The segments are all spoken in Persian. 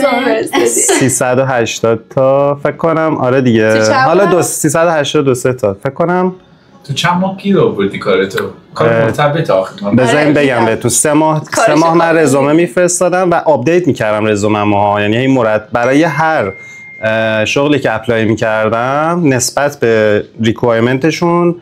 رزومه 380 تا فکر کنم. آره دیگه. حالا 382 تا فکر کنم. تو چند ماه گیر آوردی کارتو؟ کار مرتبط آخه. بذارین بگم بهتون 3 ماه من رزومه میفرستادم و آپدیت میکردم رزومه‌مو. یعنی این برای هر شغلی که اپلای میکردم نسبت به ریکوایرمنتشون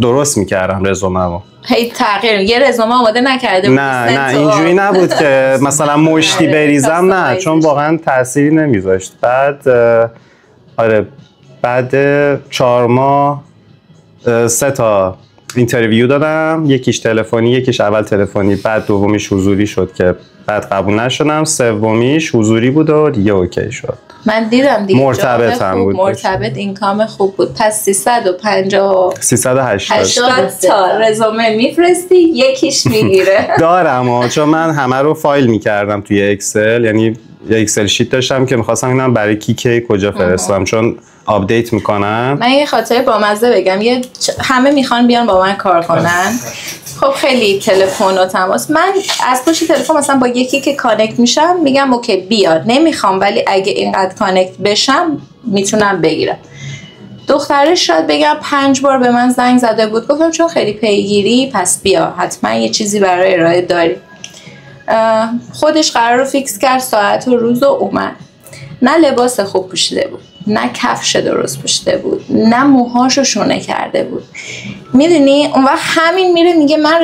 درست میکردم رزومه‌مو. هی تغییر یه رزومه آماده نکرده بود؟ نه اینجوری نبود که مثلا مشتی بریزم. نه چون واقعا تأثیری نمیذاشت. بعد 4 ماه 3 تا اینترویو دادم، یکیش تلفنی، یکیش اول تلفنی، بعد دومیش حضوری شد که بعد قبول نشدم، سومیش حضوری بود و دیگه اوکی شد. من دیدم دیگه مرتبط هم بود. مرتبط اینکام خوب بود. پس 380 تا رزومه میفرستی یکیش میگیره. دارم چون من همه رو فایل میکردم توی اکسل، یعنی یه اکسل شیت داشتم که میخواستم ببینم برای کی کجا فرستم چون آپدیت میکنم. من یه خاطره بامزه بگم. همه میخوان بیان با من کار کنن. خب خیلی تلفن و تماس. من از پشت تلفن مثلا با یکی که کانکت میشم میگم اوکی بیاد، نمیخوام ولی اگه اینقدر کانکت بشم میتونم بگیرم. دخترش شاید بگم 5 بار به من زنگ زده بود. گفتم چون خیلی پیگیری پس بیا، حتما یه چیزی برای ارائه داری. خودش قرار رو فیکس کرد، ساعت و روز و اومد. نه لباس خوب پوشیده بود، نه کفش درست پوشیده بود، نه موهاشو شونه کرده بود. میدونی اون وقت همین میره میگه من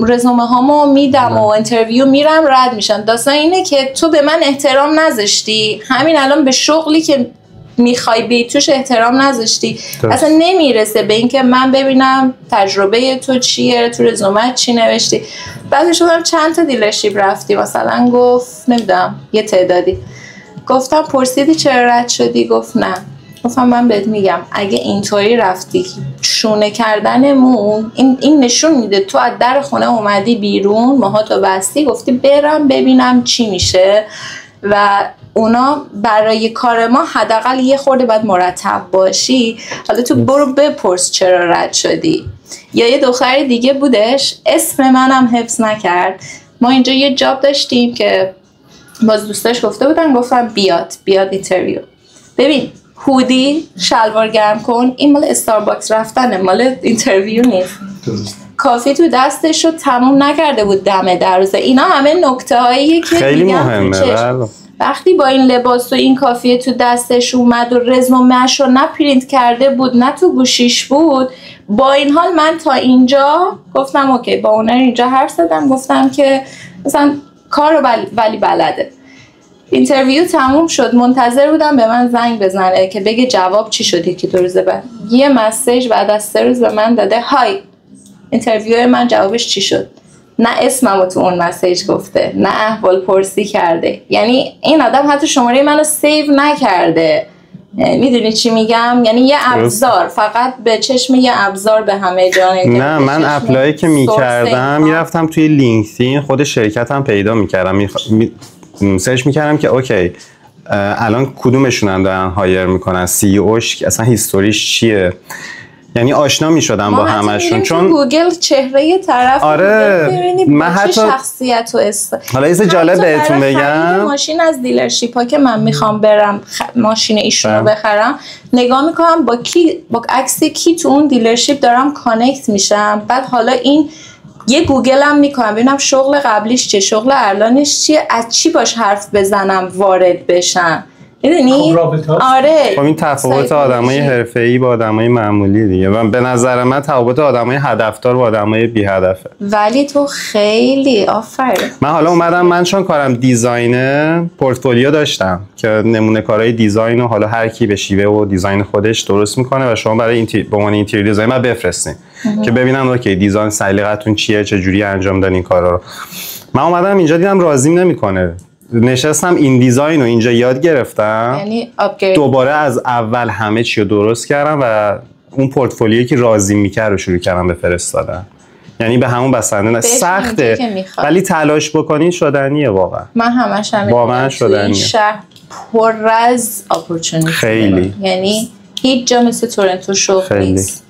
رزومه هامو میدم و اینترویو میرم رد میشن. داستان اینه که تو به من احترام نذاشتی، همین الان به شغلی که میخوای بی توش احترام نذاشتی. اصلا نمیرسه به اینکه من ببینم تجربه تو چیه، تو رزومه چی نوشتی. بعدش شدم چند تا دیلرشیپ رفتی؟ مثلا گفت نمیدونم یه تعدادی. گفتم پرسیدی چرا رد شدی؟ گفت نه. گفتم من بهت میگم اگه اینطوری رفتی شونه کردن مو این نشون میده تو از در خونه اومدی بیرون، موهاتو بستی، گفتی برم ببینم چی میشه و اونا برای کار ما حداقل یه خورده باید مرتب باشی. حالا تو برو بپرس چرا رد شدی. یا یه دختری دیگه بودش اسم منم حفظ نکرد. ما اینجا یه جاب داشتیم که باز دوستاش گفته بودن، گفتم بیاد اینترویو. ببین هودی شلوار گرم کن، این مال استارباکس رفتنه، مال اینترویو نیست. کافی تو دستش رو تموم نکرده بود دم دروازه. اینا همه نکته هاییه که خیلی مهمه. وقتی با این لباس و این کافیه تو دستش اومد و رزومه‌اش رو نه پرینت کرده بود نه تو گوشیش بود، با این حال من تا اینجا گفتم اوکی. با اونر اینجا حرف زدم، گفتم که مثلا کار رو ولی بلده. اینترویو تموم شد، منتظر بودم به من زنگ بزنه که بگه جواب چی شد. یکی 2 روز بعد یه مسیج بعد از 3 روز به من داده های اینترویو من جوابش چی شد. نه اسممو تو اون مسیج گفته، نه احوال پرسی کرده. یعنی این آدم حتی شماره منو سیو نکرده. میدونی چی میگم؟ یعنی یه ابزار، فقط به چشم یه ابزار به همه جا. نه من اپلای که میکردم میرفتم توی لینکدین خود شرکتم پیدا میکردم، سرچ میکردم که اوکی الان کدومشونن دارن هایر میکنن، سی اوش اصلا هیستوریش چیه، یعنی آشنا میشدم با همشون. چون گوگل چهره طرف، آره من حتی شخصیت و حالا یه جالب بهتون بگم، ماشین از دیلرشیپ ها که من میخوام برم ماشین ایشون رو بخرم، نگاه میکنم با عکس کی تو اون دیلرشیپ دارم کانکت میشم. بعد حالا این یه گوگل هم میکنم ببینم شغل قبلیش چیه، شغل الانش چیه، از چی باش حرف بزنم وارد بشم. میدونی؟ آره. خب این تفاوت آدمای حرفه‌ای با آدمای معمولی دیگه. و به نظر من تفاوت آدمای هدفدار با آدمای بی هدفه. ولی تو خیلی آفرین. من حالا اومدم، من چون کارم دیزاینه پورتفولیو داشتم که نمونه کارهای دیزاین و حالا هر کی به شیوه و دیزاین خودش درست میکنه و شما برای به عنوان اینتریور دیزاینر بفرستین که ببینم اوکی دیزاین سلیقتون چیه، چه جوری انجام دادین این کارا رو. من اومدم اینجا دیدم راضیم نمیکنه. نشستم این دیزاین رو اینجا یاد گرفتم، یعنی دوباره از اول همه چی رو درست کردم و اون پورتفولیویی که راضی میکرد رو شروع کردم به فرستادن. یعنی به همون بسنده سخته ولی تلاش بکنین شدنیه واقعا. من همش همین واقعا شدنیه. شهر پر از اپورتونیتی خیلی، یعنی هیچ جا مثل تورنتو شغل نیست.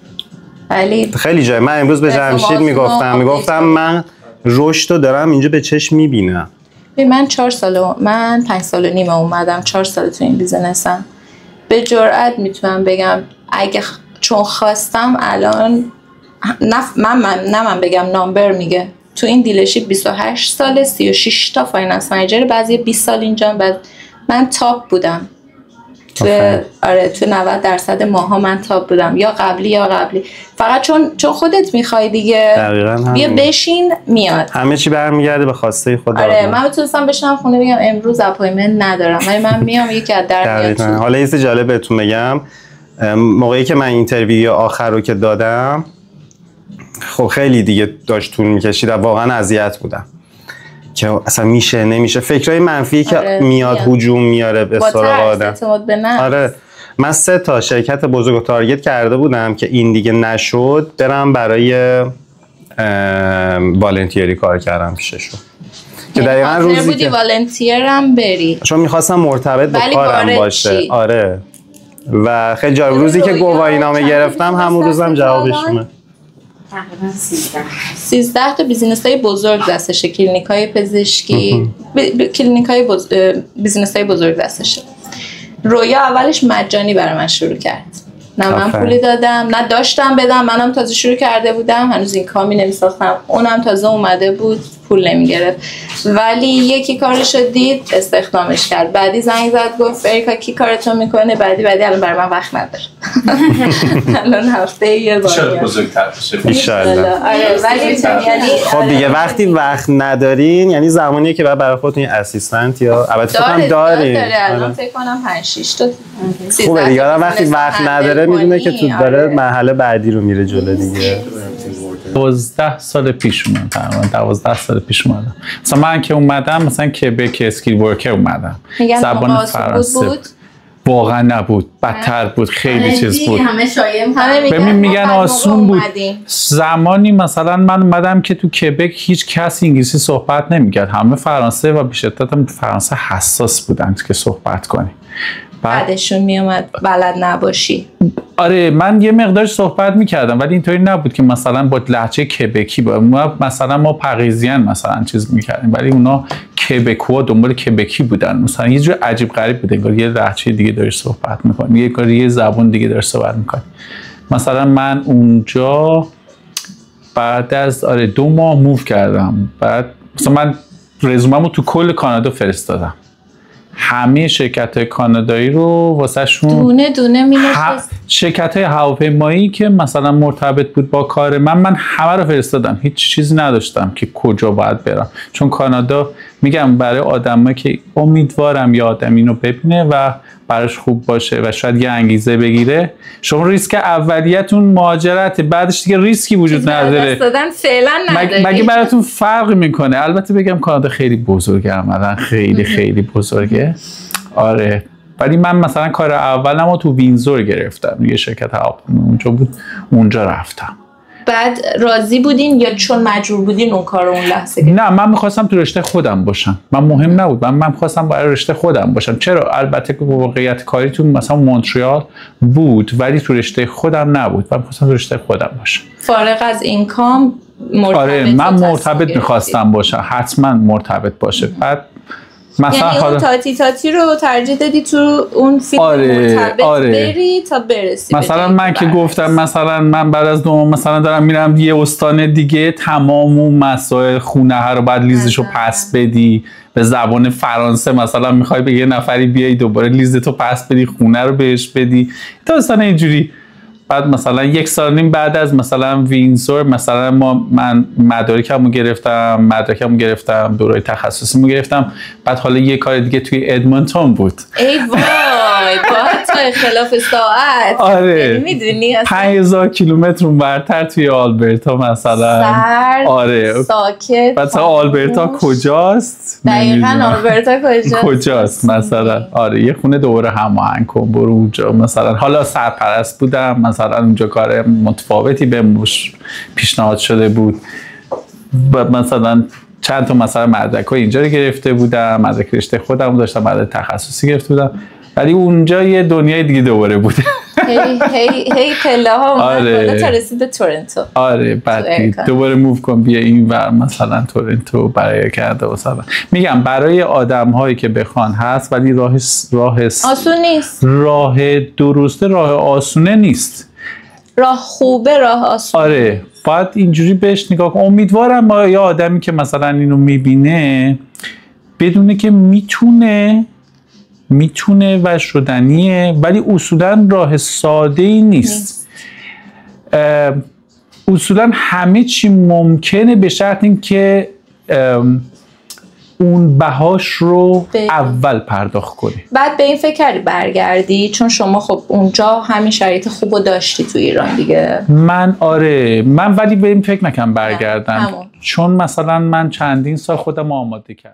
ولی خیلی جای من امروز به جمشید میگفتم من رشد رو دارم اینجا به چشم میبینم. من 5 سال و نیم اومدم، 4 سال تو این بیزنسم. به جرئت میتونم بگم چون خواستم الان من بگم نامبر میگه تو این دیلرشیپ 28 ساله، 36 تا فایننس منیجر، بعضی 20 سال اینجا. بعد من تاپ بودم تو تو 90% ماها من تاپ بودم، یا قبلی. فقط چون خودت میخوای دیگه، بیا بشین میاد، همه چی برمیگرده به خواسته خود. من میتونستم بشینم خونه بگم امروز اپایمنت ندارم، ولی من میام یکی از در میاد. حالا یه چیز جالب بهتون بگم، موقعی که من اینترویو آخر رو که دادم، خب خیلی دیگه داشت طول میکشید و واقعا اذیت بودم که اصلا میشه نمیشه، فکرای منفی که میاد هجوم میاره به سراغ آدم. آره من 3 تا شرکت بزرگ رو تارگت کرده بودم که این دیگه نشد، برم برای والنتیری کار کردم پیششون که دقیقاً روزی که والنتیرم بری، چون میخواستم مرتبط با کارم باشه. آره و خیلی جالب، روزی که گواهی نامه گرفتم همون روزم جوابش اومد. 13 تا بیزینس‌های بزرگ دستشه، کلینیک‌های پزشکی، بیزینس‌های بزرگ دستشه. رویا اولش مجانی برای من شروع کرد، نه من پولی دادم نه داشتم بدم، منم تازه شروع کرده بودم، هنوز این کامی نمی‌ساختم، اونم تازه اومده بود پول نمیگرفت، ولی یکی کارشو دید استخدامش کرد. بعدی زنگ زد گفت اریکا کی کارتو میکنه، بعدی الان برای من وقت نداره. الان هفته یه بار شاید بزرگتر بشه ان شاءالله. آره ولی یعنی خب دیگه وقتی وقت ندارین یعنی زمانیه که برای خودتون اسیستنت یا البته فکر دارین، الان فکر کنم 5-6 تا خوبه دیگه. وقتی وقت نداره میدونه که تو داره مرحله بعدی رو میره جلو دیگه. 12 سال پیش اومدم، تقریبا 12 سال پیش اومدم. مثلا من که اومدم مثلا کبک اسکیل ورکر اومدم، زبان فرانسه بود. واقعا نبود، بدتر بود، خیلی چیز بود. همه شایعه میگن آسون بود. زمانی مثلا من اومدم که تو کبک هیچ کسی انگلیسی صحبت نمیکرد، همه فرانسه و به شدت هم فرانسه حساس بودن که صحبت کنی. بعدشون میومد بلد نباشی. آره من یه مقدار صحبت میکردم ولی اینطوری نبود که مثلا با لهجه کبکی مثلا ما پاریزین مثلا چیز میکردیم، ولی اونا کبکوا دنبال کبکی بودن، مثلا یه جور عجیب غریب بود، انگار یه لهجه دیگه داری صحبت میکنی، یه زبان دیگه داری صحبت میکنی. مثلا من اونجا بعد از 2 ماه موو کردم، بعد مثلا من رزوممو تو کل کانادا فرستادم، همه شرکت‌های کانادایی رو واسه شون دونه می‌نوشت. شرکت‌های هواپیمایی که مثلا مرتبط بود با کار من همه رو فرستادم، هیچ چیزی نداشتم که کجا باید برم، چون کانادا میگم برای آدمایی که امیدوارم یه آدم اینو ببینه و براش خوب باشه و شاید یه انگیزه بگیره. شما ریسک اولیتون مهاجرت، بعدش دیگه ریسکی وجود نداره، مگه براتون فرق میکنه؟ البته بگم کانادا خیلی بزرگه، عملاً خیلی خیلی بزرگه. آره ولی من مثلا کار اولم رو تو وینزور گرفتم، یه شرکت هواپیما اونجا بود، اونجا رفتم. بعد راضی بودین یا چون مجبور بودین اون کار اون لحظه؟ نه من میخواستم تو رشته خودم باشم، من مهم نبود، من میخواستم برای رشته خودم باشم. چرا؟ البته که واقعیت کاری تو مثلا مونترال بود ولی تو رشته خودم نبود، من میخواستم تو رشته خودم باشم. فارغ از اینکام مرتبط؟ آره من مرتبط میخواستم باشم، حتما مرتبط باشه. بعد مثلا یعنی اون تاتی رو ترجیح دادی تو اون فیلم مرتبط بری تا برسی؟ مثلا من که گفتم مثلا من بعد از 2 مثلا دارم میرم یه استان دیگه، تمام اون مسائل خونه ها رو بعد لیزشو پس بدی به زبان فرانسه، مثلا میخوای به یه نفری بیای دوباره لیزتو پس بدی، خونه رو بهش بدی، تا اصلا اینجوری. بعد مثلا 1.5 سال بعد از مثلا وینزور مثلا من مدارکمو گرفتم، دورای تخصصیمو گرفتم، بعد حالا یه کار دیگه توی ادمونتون بود. ای وای با تو خلاف ساعت. آره میدونی 5000 کیلومتر اونورتر توی آلبرتا مثلا. سرد آره ساکت. بعد آلبرتا کجاست؟ دقیقاً آلبرتا کجاست مثلا؟ آره یه خونه دوباره هماهنگ کن برو اونجا مثلا. حالا سرپرست بودم مثلا اونجا کار متفاوتی بهم پیشنهاد شده بود، مثلا چند تا مثلا مدرک‌های اینجا رو گرفته بودم، مدرک رشته خودم داشتم، مدرک تخصصی گرفته بودم، ولی اونجا یه دنیای دیگه دوباره بود. هی پله ها اومد آره. بالا تا رسید به تورنتو. آره بعد دوباره موو کن بیا این ور مثلا تورنتو برای کرده مثلا. میگم برای آدم هایی که بخوان هست، ولی راه آسون نیست. راه درسته، راه آسونه نیست. راه خوبه، راه آسونه. آره باید اینجوری بهش نگاه کن. امیدوارم یه آدمی که مثلا اینو میبینه بدونه که میتونه و شدنیه، ولی اصولا راه ساده ای نیست. اصولا همه چی ممکنه به شرط این که اون بهاش رو اول پرداخت کنی. بعد به این فکر کردی برگردی؟ چون شما خب اونجا همین شرایط خوب رو داشتی تو ایران دیگه. من ولی به این فکر نکنم برگردم، چون مثلا من چندین سال خودم آماده کردم.